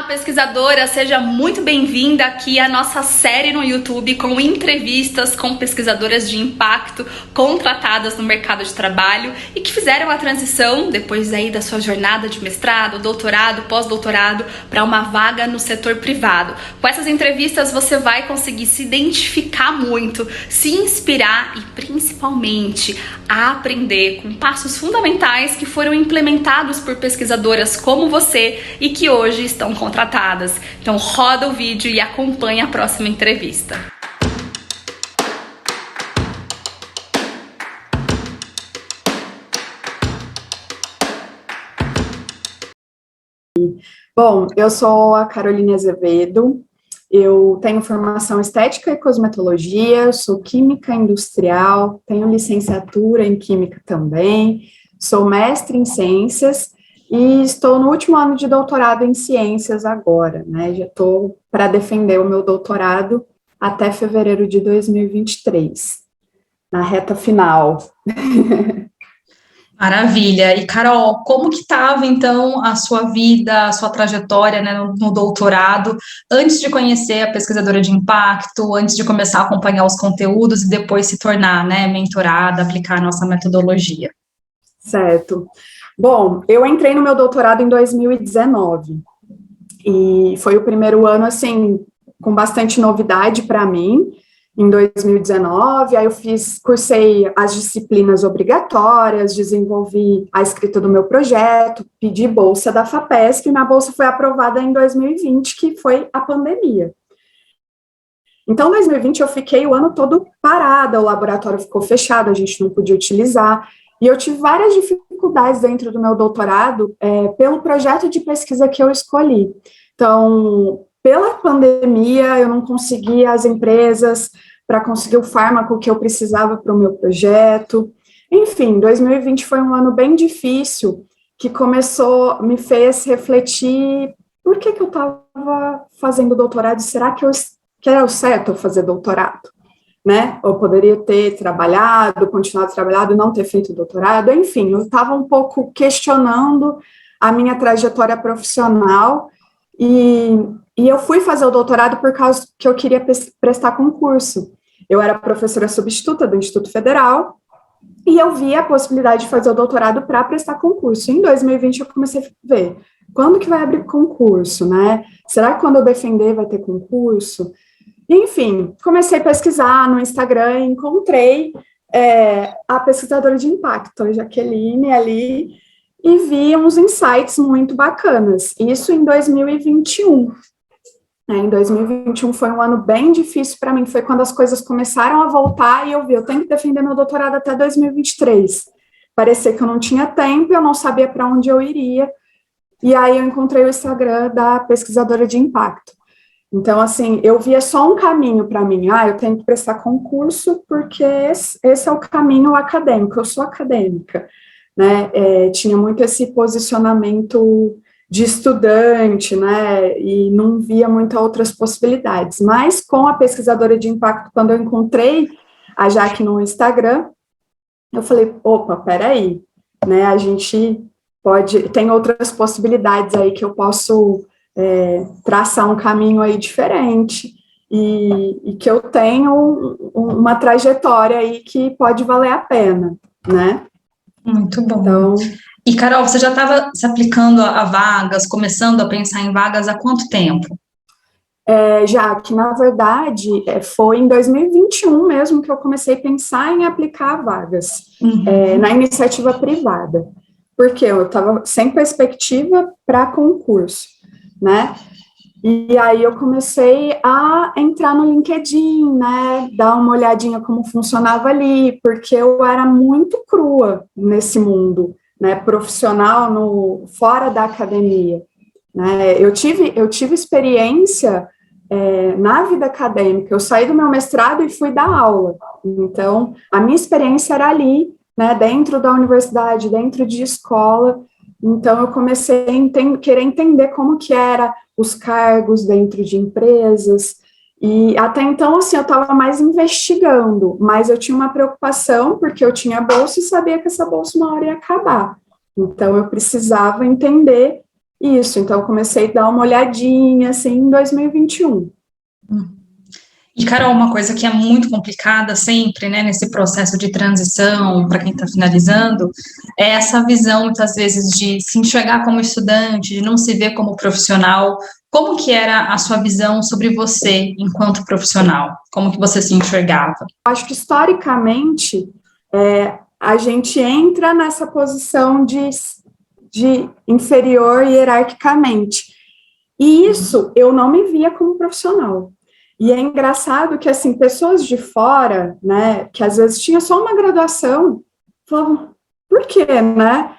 Olá, pesquisadora! Seja muito bem-vinda aqui à nossa série no YouTube com entrevistas com pesquisadoras de impacto contratadas no mercado de trabalho e que fizeram a transição, depois aí da sua jornada de mestrado, doutorado, pós-doutorado, para uma vaga no setor privado. Com essas entrevistas você vai conseguir se identificar muito, se inspirar e principalmente a aprender com passos fundamentais que foram implementados por pesquisadoras como você e que hoje estão contratadas. Então roda o vídeo e acompanha a próxima entrevista. Bom, eu sou a Caroline Azevedo, eu tenho formação em estética e cosmetologia, sou química industrial, tenho licenciatura em química também, sou mestre em ciências e estou no último ano de doutorado em ciências agora, né? Já estou para defender o meu doutorado até fevereiro de 2023, na reta final. Maravilha. E, Carol, como que estava, então, a sua vida, a sua trajetória, né, no doutorado, antes de conhecer a pesquisadora de impacto, antes de começar a acompanhar os conteúdos e depois se tornar, né, mentorada, aplicar a nossa metodologia? Certo. Bom, eu entrei no meu doutorado em 2019 e foi o primeiro ano, assim, com bastante novidade para mim, em 2019, aí eu cursei as disciplinas obrigatórias, desenvolvi a escrita do meu projeto, pedi bolsa da FAPESP, e minha bolsa foi aprovada em 2020, que foi a pandemia. Então, em 2020, eu fiquei o ano todo parada, o laboratório ficou fechado, a gente não podia utilizar, e eu tive várias dificuldades dentro do meu doutorado, pelo projeto de pesquisa que eu escolhi. Então, pela pandemia, eu não conseguia as empresas para conseguir o fármaco que eu precisava para o meu projeto. Enfim, 2020 foi um ano bem difícil, que me fez refletir por que eu estava fazendo doutorado, será que era o certo eu fazer doutorado? Né? Eu poderia ter trabalhado, continuado trabalhando, não ter feito doutorado, enfim, eu estava um pouco questionando a minha trajetória profissional e eu fui fazer o doutorado por causa que eu queria prestar concurso. Eu era professora substituta do Instituto Federal e eu vi a possibilidade de fazer o doutorado para prestar concurso. Em 2020 eu comecei a ver, quando que vai abrir concurso, né? Será que quando eu defender vai ter concurso? Enfim, comecei a pesquisar no Instagram e encontrei a pesquisadora de impacto, a Jaqueline, ali, e vi uns insights muito bacanas. Isso em 2021. Em 2021 foi um ano bem difícil para mim, foi quando as coisas começaram a voltar e eu vi, eu tenho que defender meu doutorado até 2023. Parecia que eu não tinha tempo, eu não sabia para onde eu iria, e aí eu encontrei o Instagram da pesquisadora de impacto. Então, assim, eu via só um caminho para mim, eu tenho que prestar concurso porque esse é o caminho acadêmico, eu sou acadêmica, né, tinha muito esse posicionamento de estudante, né, e não via muitas outras possibilidades, mas com a pesquisadora de impacto, quando eu encontrei a Jaque no Instagram, eu falei, opa, peraí, né, a gente tem outras possibilidades aí que eu posso traçar um caminho aí diferente, e que eu tenho uma trajetória aí que pode valer a pena, né? Muito bom. Então, E, Carol, você já estava se aplicando a vagas, começando a pensar em vagas há quanto tempo? já que, na verdade, foi em 2021 mesmo que eu comecei a pensar em aplicar vagas na iniciativa privada, porque eu estava sem perspectiva para concurso, né? E aí eu comecei a entrar no LinkedIn, né, dar uma olhadinha como funcionava ali, porque eu era muito crua nesse mundo, né, profissional fora da academia, né? Eu tive experiência na vida acadêmica, eu saí do meu mestrado e fui dar aula, então a minha experiência era ali, né, dentro da universidade, dentro de escola. Então, eu comecei a querer entender como que era os cargos dentro de empresas, e até então, assim, eu estava mais investigando, mas eu tinha uma preocupação, porque eu tinha bolsa e sabia que essa bolsa uma hora ia acabar. Então, eu precisava entender Isso, então eu comecei a dar uma olhadinha, assim, em 2021. E, Carol, uma coisa que é muito complicada sempre, né, nesse processo de transição, para quem está finalizando, é essa visão, muitas vezes, de se enxergar como estudante, de não se ver como profissional. Como que era a sua visão sobre você enquanto profissional? Como que você se enxergava? Acho que, historicamente, a gente entra nessa posição de inferior hierarquicamente. E isso eu não me via como profissional. E é engraçado que, assim, pessoas de fora, né, que às vezes tinha só uma graduação, falavam, por quê, né?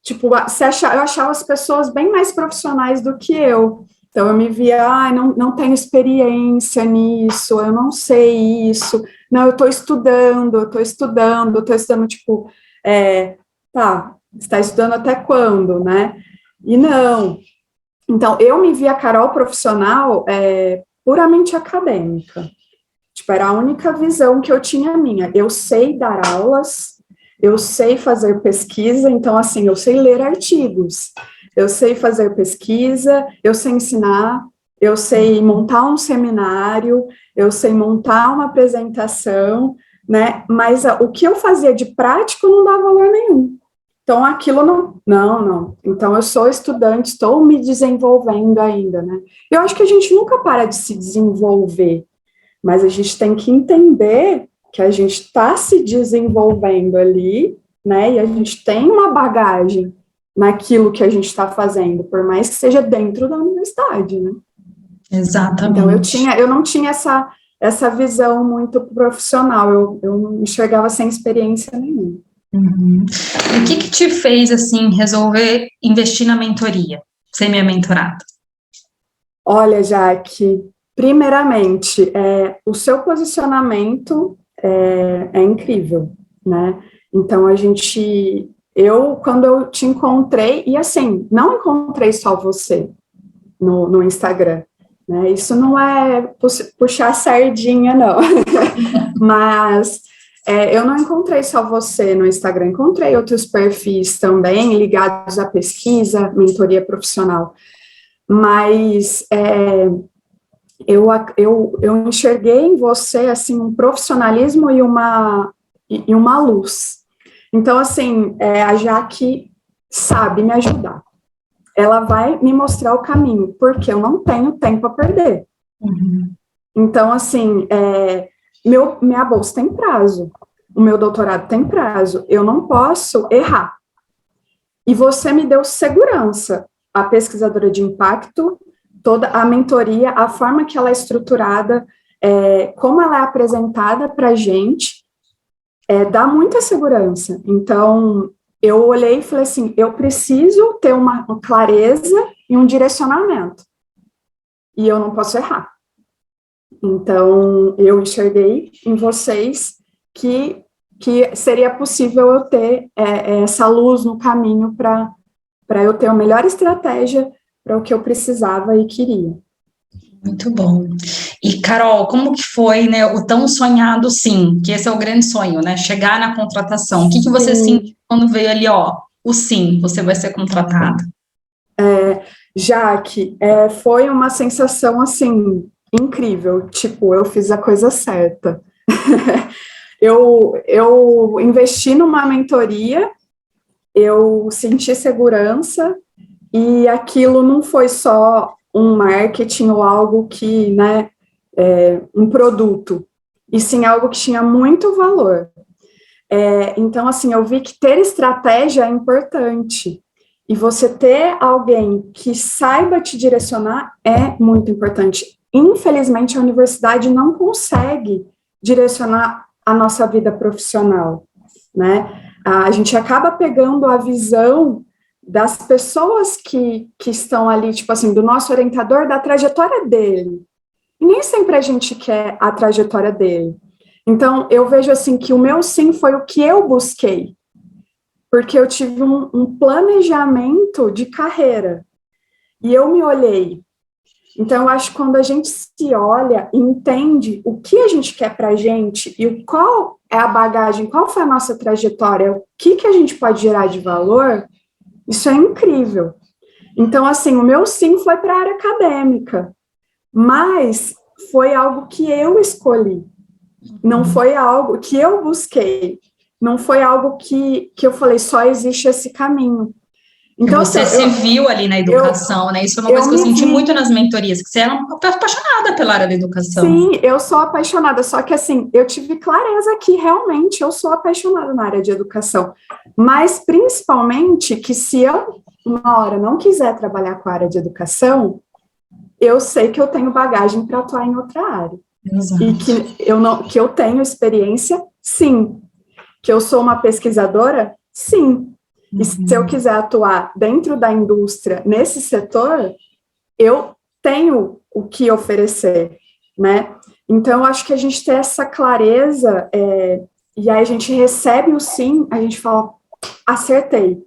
Tipo, eu achava as pessoas bem mais profissionais do que eu. Então, eu me via, não tenho experiência nisso, eu não sei isso, não, eu estou estudando, tipo, tá, você está estudando até quando, né? E não. Então, eu me via, Carol, profissional, puramente acadêmica. Tipo, era a única visão que eu tinha minha. Eu sei dar aulas, eu sei fazer pesquisa, então, assim, eu sei ler artigos, eu sei fazer pesquisa, eu sei ensinar, eu sei montar um seminário, eu sei montar uma apresentação, né? Mas o que eu fazia de prático não dá valor nenhum. Então, aquilo não. Então, eu sou estudante, estou me desenvolvendo ainda, né? Eu acho que a gente nunca para de se desenvolver, mas a gente tem que entender que a gente está se desenvolvendo ali, né? E a gente tem uma bagagem naquilo que a gente está fazendo, por mais que seja dentro da universidade, né? Exatamente. Então, eu não tinha essa visão muito profissional, eu não enxergava sem experiência nenhuma. Uhum. E o que te fez, assim, resolver investir na mentoria, ser minha mentorada? Olha, Jaque, primeiramente, o seu posicionamento é incrível, né? Então, quando eu te encontrei, e assim, não encontrei só você no Instagram, né? Isso não é puxar sardinha, não. Mas eu não encontrei só você no Instagram, encontrei outros perfis também ligados à pesquisa, mentoria profissional. Mas eu enxerguei em você, assim, um profissionalismo e uma luz. Então, assim, a Jaque sabe me ajudar. Ela vai me mostrar o caminho, porque eu não tenho tempo a perder. Uhum. Então, assim, minha bolsa tem prazo, o meu doutorado tem prazo, eu não posso errar. E você me deu segurança, a pesquisadora de impacto, toda a mentoria, a forma que ela é estruturada, como ela é apresentada para a gente, dá muita segurança. Então, eu olhei e falei assim, eu preciso ter uma clareza e um direcionamento, e eu não posso errar. Então, eu enxerguei em vocês que seria possível eu ter essa luz no caminho para eu ter a melhor estratégia para o que eu precisava e queria. Muito bom. E, Carol, como que foi, né, o tão sonhado sim, que esse é o grande sonho, né, chegar na contratação. O que você sentiu quando veio ali, ó, o sim, você vai ser contratada? Jaque, foi uma sensação, assim, incrível, tipo, eu fiz a coisa certa. Eu investi numa mentoria, eu senti segurança, e aquilo não foi só um marketing ou algo que, né, um produto, e sim algo que tinha muito valor. Então, assim, eu vi que ter estratégia é importante, e você ter alguém que saiba te direcionar é muito importante. Infelizmente, a universidade não consegue direcionar a nossa vida profissional, né? A gente acaba pegando a visão das pessoas que estão ali, tipo assim, do nosso orientador, da trajetória dele. E nem sempre a gente quer a trajetória dele. Então, eu vejo assim que o meu sim foi o que eu busquei, porque eu tive um planejamento de carreira, e eu me olhei. Então, eu acho que quando a gente se olha e entende o que a gente quer para a gente e qual é a bagagem, qual foi a nossa trajetória, o que a gente pode gerar de valor, isso é incrível. Então, assim, o meu sim foi para a área acadêmica, mas foi algo que eu escolhi, não foi algo que eu busquei, não foi algo que eu falei, só existe esse caminho. Então, você se viu ali na educação, né? Isso é uma coisa que eu senti muito nas mentorias, que você era apaixonada pela área da educação. Sim, eu sou apaixonada, só que assim, eu tive clareza que realmente eu sou apaixonada na área de educação, mas principalmente que se eu, uma hora, não quiser trabalhar com a área de educação, eu sei que eu tenho bagagem para atuar em outra área. Exato. E que eu tenho experiência, sim. Que eu sou uma pesquisadora, sim. E se eu quiser atuar dentro da indústria, nesse setor, eu tenho o que oferecer, né? Então, eu acho que a gente tem essa clareza, e aí a gente recebe o sim, a gente fala, acertei,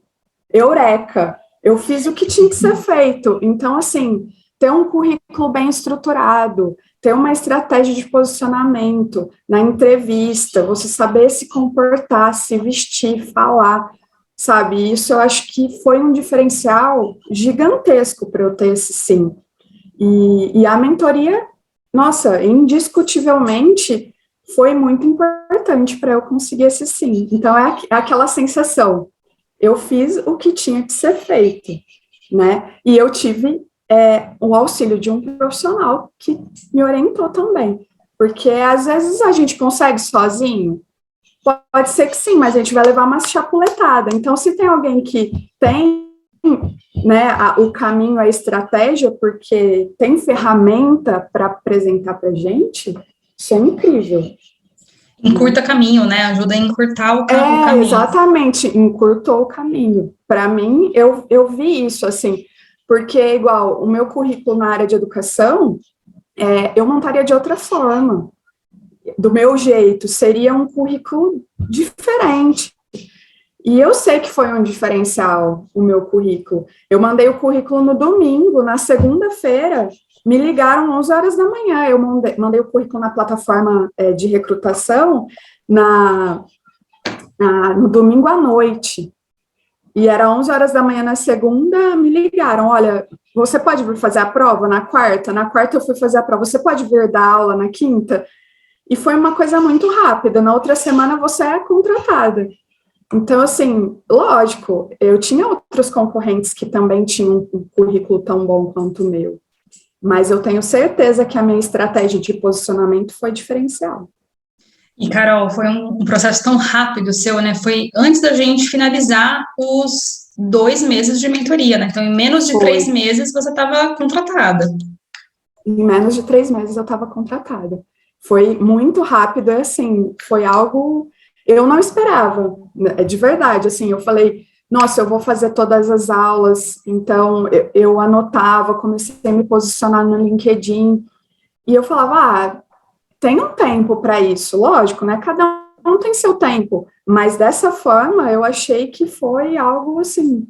eureka, eu fiz o que tinha que ser feito. Então, assim, ter um currículo bem estruturado, ter uma estratégia de posicionamento na entrevista, você saber se comportar, se vestir, falar, sabe? Isso eu acho que foi um diferencial gigantesco para eu ter esse sim. E a mentoria, nossa, indiscutivelmente foi muito importante para eu conseguir esse sim. Então, é aquela sensação, eu fiz o que tinha que ser feito, né? E eu tive o auxílio de um profissional que me orientou também, porque às vezes a gente consegue sozinho, pode ser que sim, mas a gente vai levar uma chapuletada. Então, se tem alguém que tem, né, o caminho, a estratégia, porque tem ferramenta para apresentar para a gente, isso é incrível. Encurta caminho, né? Ajuda a encurtar o caminho. Exatamente, encurtou o caminho. Para mim, eu vi isso, assim, porque, igual, o meu currículo na área de educação, eu montaria de outra forma. Do meu jeito, seria um currículo diferente. E eu sei que foi um diferencial o meu currículo. Eu mandei o currículo no domingo, na segunda-feira, me ligaram 11 horas da manhã. Eu mandei o currículo na plataforma de recrutação no domingo à noite. E era 11 horas da manhã na segunda, me ligaram, olha, você pode vir fazer a prova na quarta? Na quarta eu fui fazer a prova, você pode vir dar aula na quinta? E foi uma coisa muito rápida, na outra semana você é contratada. Então, assim, lógico, eu tinha outros concorrentes que também tinham um currículo tão bom quanto o meu, mas eu tenho certeza que a minha estratégia de posicionamento foi diferencial. E, Carol, foi um processo tão rápido seu, né? Foi antes da gente finalizar os 2 meses de mentoria, né? Então, em menos de 3 meses, você estava contratada. Em menos de 3 meses, eu estava contratada. Foi muito rápido, assim, foi algo... Eu não esperava, de verdade, assim, eu falei, nossa, eu vou fazer todas as aulas, então eu anotava, comecei a me posicionar no LinkedIn, e eu falava, tem um tempo para isso, lógico, né, cada um tem seu tempo, mas dessa forma eu achei que foi algo, assim,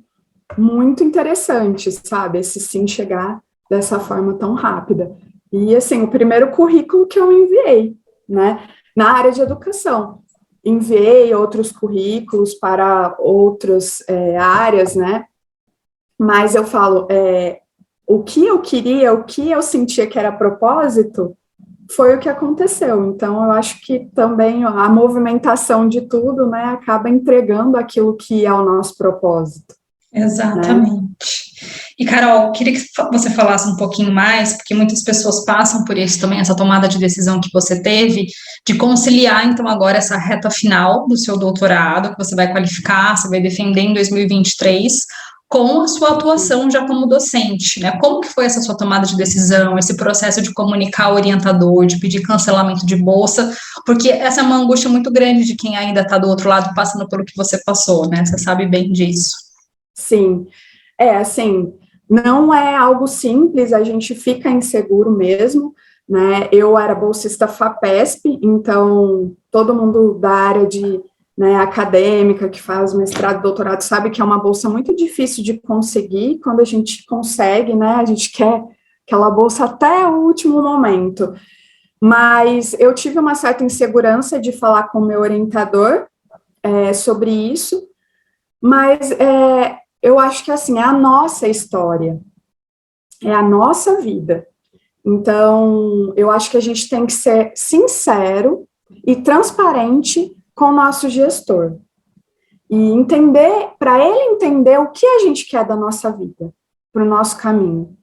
muito interessante, sabe, esse sim chegar dessa forma tão rápida. E, assim, o primeiro currículo que eu enviei, né, na área de educação. Enviei outros currículos para outras áreas, né, mas eu falo, o que eu queria, o que eu sentia que era propósito, foi o que aconteceu. Então, eu acho que também a movimentação de tudo, né, acaba entregando aquilo que é o nosso propósito. Exatamente. Né? E, Carol, queria que você falasse um pouquinho mais, porque muitas pessoas passam por isso também, essa tomada de decisão que você teve, de conciliar, então, agora essa reta final do seu doutorado, que você vai qualificar, você vai defender em 2023, com a sua atuação já como docente, né? Como que foi essa sua tomada de decisão, esse processo de comunicar ao orientador, de pedir cancelamento de bolsa, porque essa é uma angústia muito grande de quem ainda está do outro lado, passando pelo que você passou, né? Você sabe bem disso. Sim, assim, não é algo simples, a gente fica inseguro mesmo, né, eu era bolsista FAPESP, então todo mundo da área de, né, acadêmica, que faz mestrado, doutorado, sabe que é uma bolsa muito difícil de conseguir, quando a gente consegue, né, a gente quer aquela bolsa até o último momento, mas eu tive uma certa insegurança de falar com o meu orientador sobre isso, mas eu acho que, assim, é a nossa história, é a nossa vida. Então, eu acho que a gente tem que ser sincero e transparente com o nosso gestor. E entender, para ele entender o que a gente quer da nossa vida, para o nosso caminho.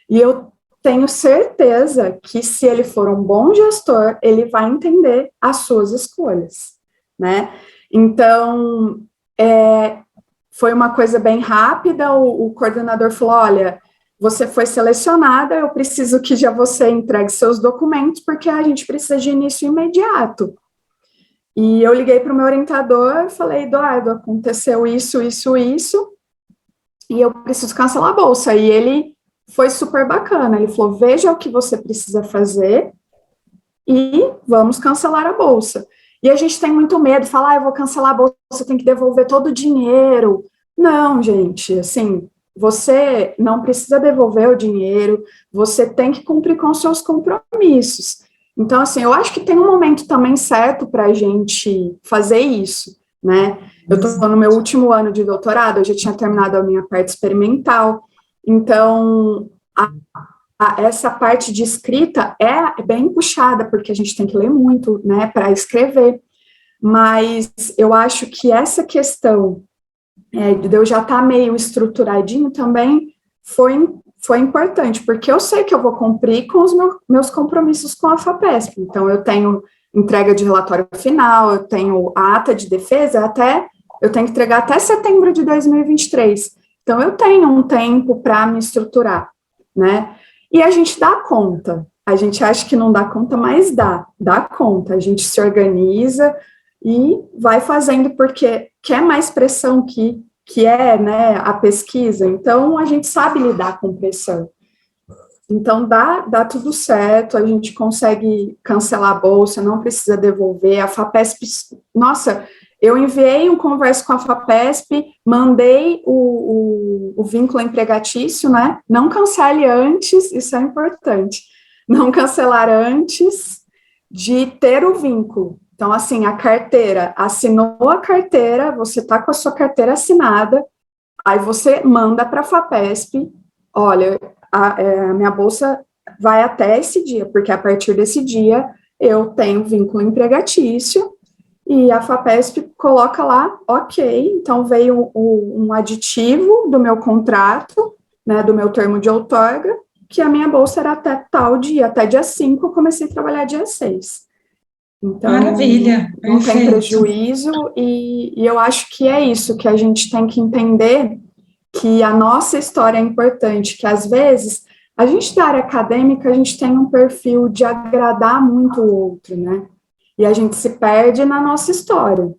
E eu tenho certeza que se ele for um bom gestor, ele vai entender as suas escolhas, né? Então, foi uma coisa bem rápida, o coordenador falou, olha, você foi selecionada, eu preciso que já você entregue seus documentos, porque a gente precisa de início imediato. E eu liguei para o meu orientador e falei, Eduardo, aconteceu isso, e eu preciso cancelar a bolsa. E ele foi super bacana, ele falou, veja o que você precisa fazer e vamos cancelar a bolsa. E a gente tem muito medo, falar, eu vou cancelar a bolsa, você tem que devolver todo o dinheiro. Não, gente, assim, você não precisa devolver o dinheiro, você tem que cumprir com os seus compromissos. Então, assim, eu acho que tem um momento também certo para a gente fazer isso, né? Eu estou no meu último ano de doutorado, eu já tinha terminado a minha parte experimental, então, essa parte de escrita é bem puxada, porque a gente tem que ler muito, né, para escrever, mas eu acho que essa questão de eu já estar meio estruturadinho também foi importante, porque eu sei que eu vou cumprir com os meus compromissos com a FAPESP. Então, eu tenho entrega de relatório final, eu tenho a ata de defesa, eu tenho que entregar até setembro de 2023. Então, eu tenho um tempo para me estruturar, né? E a gente dá conta. A gente acha que não dá conta, mas dá conta. A gente se organiza e vai fazendo, porque quer mais pressão que é, né, a pesquisa, então a gente sabe lidar com pressão. Então dá tudo certo, a gente consegue cancelar a bolsa, não precisa devolver, a FAPESP, nossa, eu enviei um conversa com a FAPESP, mandei o vínculo empregatício, né, não cancele antes, isso é importante, não cancelar antes de ter o vínculo. Então, assim, a carteira, assinou a carteira, você está com a sua carteira assinada, aí você manda para a FAPESP, olha, a minha bolsa vai até esse dia, porque a partir desse dia eu tenho vínculo empregatício, e a FAPESP coloca lá, ok, então veio um aditivo do meu contrato, né, do meu termo de outorga, que a minha bolsa era até tal dia, até dia 5, eu comecei a trabalhar dia 6. Então, maravilha, não tem perfeito. prejuízo, e eu acho que é isso, que a gente tem que entender que a nossa história é importante, que às vezes, a gente da área acadêmica, a gente tem um perfil de agradar muito o outro, né? E a gente se perde na nossa história.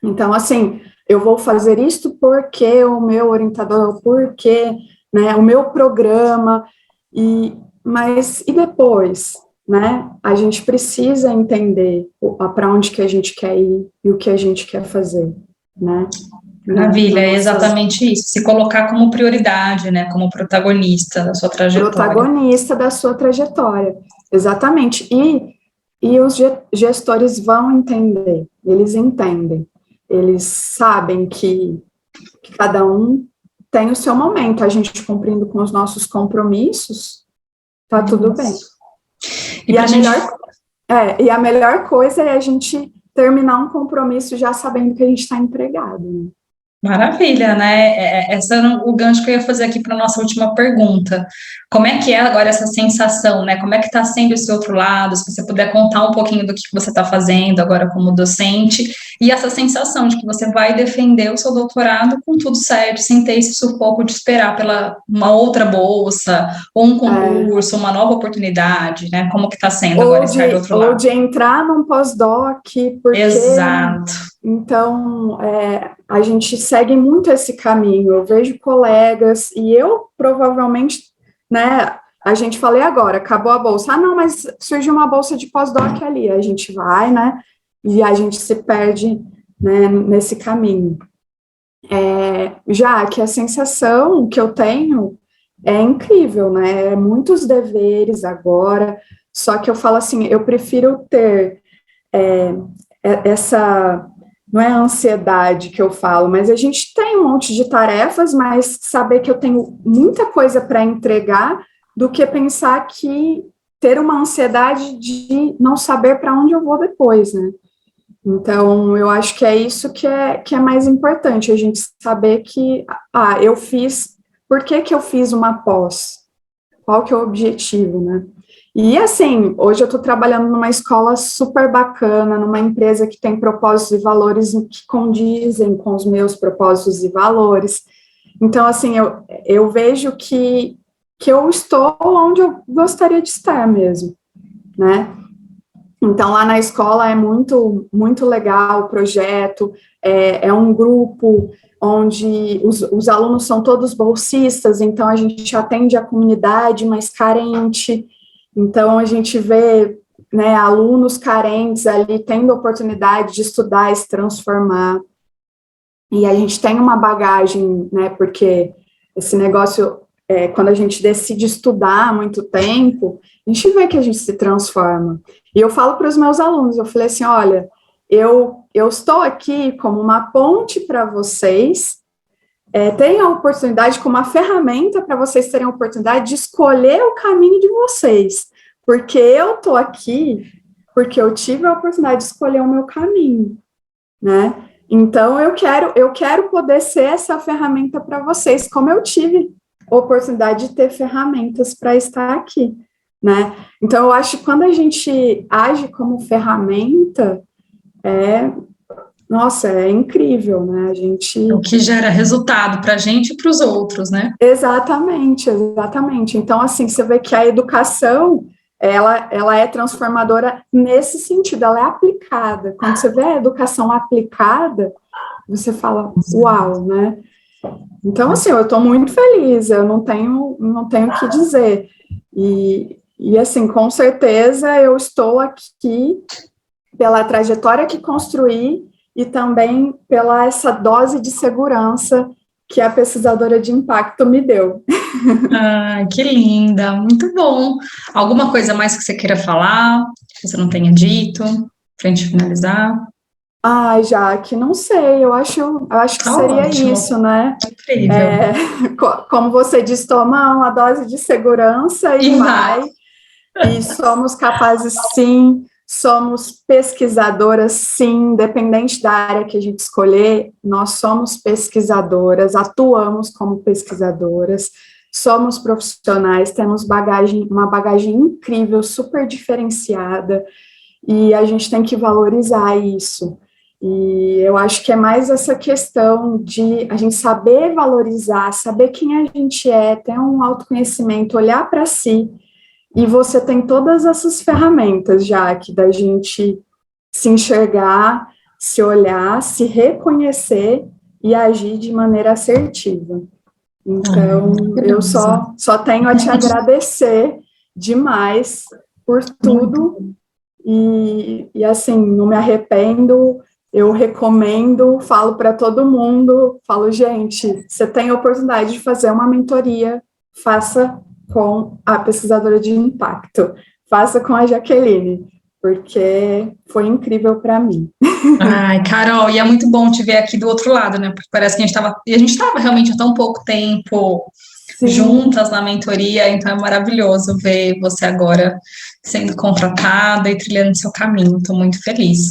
Então, assim, eu vou fazer isto porque o meu orientador, porque, né, o meu programa, mas e depois? Né? A gente precisa entender para onde que a gente quer ir e o que a gente quer fazer, né? Maravilha, é exatamente isso. Se colocar como prioridade, né? Como protagonista da sua trajetória. Protagonista da sua trajetória, exatamente. E os gestores vão entender, eles entendem. Eles sabem que cada um tem o seu momento. A gente cumprindo com os nossos compromissos, tá tudo bem. E a melhor coisa é a gente terminar um compromisso já sabendo que a gente está empregado, né? Maravilha, né? Esse era o gancho que eu ia fazer aqui para a nossa última pergunta. Como é que é agora essa sensação, né? Como é que está sendo esse outro lado? Se você puder contar um pouquinho do que você está fazendo agora como docente, e essa sensação de que você vai defender o seu doutorado com tudo certo, sem ter esse sufoco de esperar pela uma outra bolsa, ou um concurso, uma nova oportunidade, né? Como que está sendo agora estar do outro lado? Ou de entrar num pós-doc, porque... Exato. Então, a gente segue muito esse caminho, eu vejo colegas, e eu provavelmente, né, a gente falei agora, acabou a bolsa, não, mas surgiu uma bolsa de pós-doc ali, a gente vai, né, e a gente se perde, né, nesse caminho. Já que a sensação que eu tenho é incrível, né, muitos deveres agora, só que eu falo assim, eu prefiro ter não é a ansiedade que eu falo, mas a gente tem um monte de tarefas, mas saber que eu tenho muita coisa para entregar do que pensar que ter uma ansiedade de não saber para onde eu vou depois, né? Então, eu acho que é isso que é mais importante, a gente saber que, eu fiz, por que eu fiz uma pós? Qual que é o objetivo, né? E, assim, hoje eu estou trabalhando numa escola super bacana, numa empresa que tem propósitos e valores que condizem com os meus propósitos e valores. Então, assim, eu vejo que eu estou onde eu gostaria de estar mesmo, né? Então, lá na escola é muito, muito legal o projeto, é um grupo onde os alunos são todos bolsistas, então a gente atende a comunidade mais carente, então a gente vê, né, alunos carentes ali tendo a oportunidade de estudar e se transformar, e a gente tem uma bagagem, né, porque esse negócio, quando a gente decide estudar há muito tempo, a gente vê que a gente se transforma. E eu falo para os meus alunos, eu falei assim, olha, eu estou aqui como uma ponte para vocês, terem a oportunidade, como uma ferramenta para vocês terem a oportunidade de escolher o caminho de vocês, porque eu estou aqui porque eu tive a oportunidade de escolher o meu caminho, né? Então, eu quero poder ser essa ferramenta para vocês, como eu tive a oportunidade de ter ferramentas para estar aqui, né? Então, eu acho que quando a gente age como ferramenta, nossa, é incrível, né? O que gera resultado para a gente e para os outros, né? Exatamente, exatamente. Então, assim, você vê que a educação, ela é transformadora nesse sentido, ela é aplicada. Quando você vê a educação aplicada, você fala, uau, né? Então, assim, eu estou muito feliz, eu não tenho o que dizer. E, assim, com certeza eu estou aqui pela trajetória que construí e também pela essa dose de segurança que a pesquisadora de impacto me deu. Ah, que linda, muito bom. Alguma coisa mais que você queira falar, que você não tenha dito, para a gente finalizar? Ai, Jaque, não sei, eu acho que Tá seria ótimo. isso, né? Incrível. Como você disse, toma uma dose de segurança e vai. Vai. E somos capazes, sim, somos pesquisadoras, sim, independente da área que a gente escolher, nós somos pesquisadoras, atuamos como pesquisadoras, somos profissionais, temos uma bagagem incrível, super diferenciada, e a gente tem que valorizar isso. E eu acho que é mais essa questão de a gente saber valorizar, saber quem a gente é, ter um autoconhecimento, olhar para si. E você tem todas essas ferramentas já aqui da gente se enxergar, se olhar, se reconhecer e agir de maneira assertiva. Então, eu só tenho a te agradecer demais por tudo e assim, não me arrependo, eu recomendo, falo para todo mundo, falo, gente, você tem a oportunidade de fazer uma mentoria, faça com a pesquisadora de impacto, faça com a Jaqueline, porque foi incrível para mim. Ai, Carol, e é muito bom te ver aqui do outro lado, né? Porque parece que a gente estava realmente há tão pouco tempo Sim. juntas na mentoria, então é maravilhoso ver você agora sendo contratada e trilhando seu caminho. Estou muito feliz.